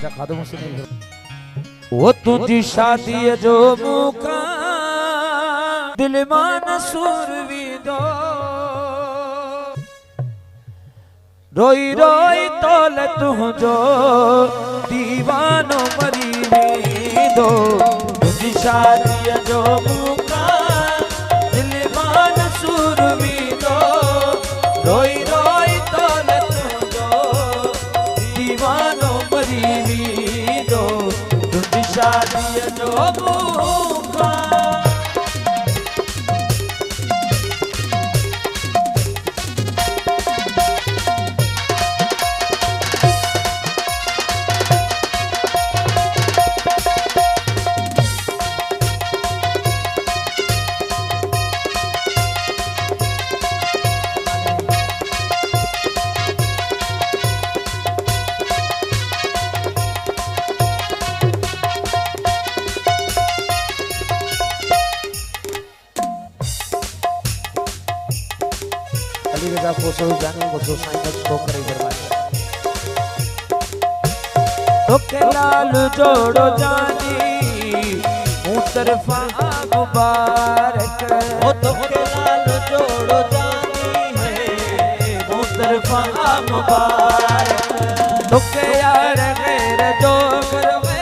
अच्छा खादो मुझसे नहीं वो तुझी शादी जो मुका दिल मान सुरवी दो रोई रोई तोल तुझो दीवानो मरी दो तुझी शादी जो मुका दिल मान सुरवी दो रोई रोई तोल तुझो दीवानो मरी दो तुझी शादी जो मुका कोसो जाने कोसो साइंस को करे दरवाजा तो के लाल जोड़ो जानी तरफा मुबारक ओ तो के लाल जोड़ो जानी है तरफा मुबारक तो के यार गैर जो करवे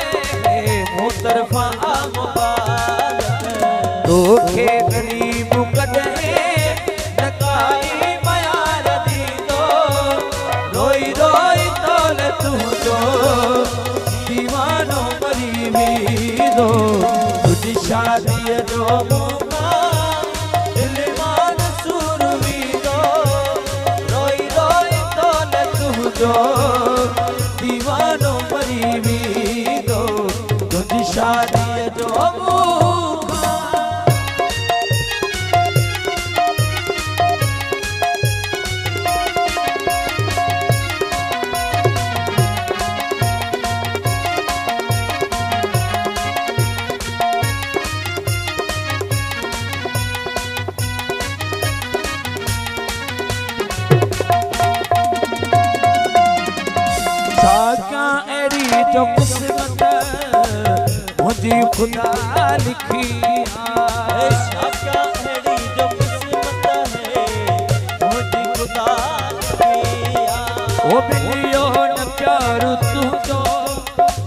तरफा मुबारक तो के गरीब कदे दीवानो मरी दो तुझी शादी जो मुका दिल मान सुरवी दो रोई रोई तोल तुझो दीवानो मरी दो तुझी शादी जो मुका जो किस्मत मुझे खुदा लिखी जो किस्मत है मुझे खुदा वो मिलियो न प्यार तुझो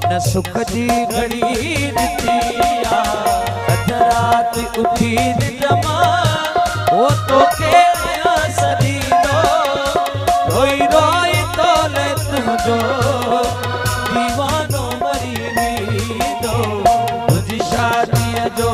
न सुख जी घड़ी दी रात उठी जमा वो तो के आया सदी दो रोई रोई तोले तुझो दीवानो मरी दो तुझी शादी जो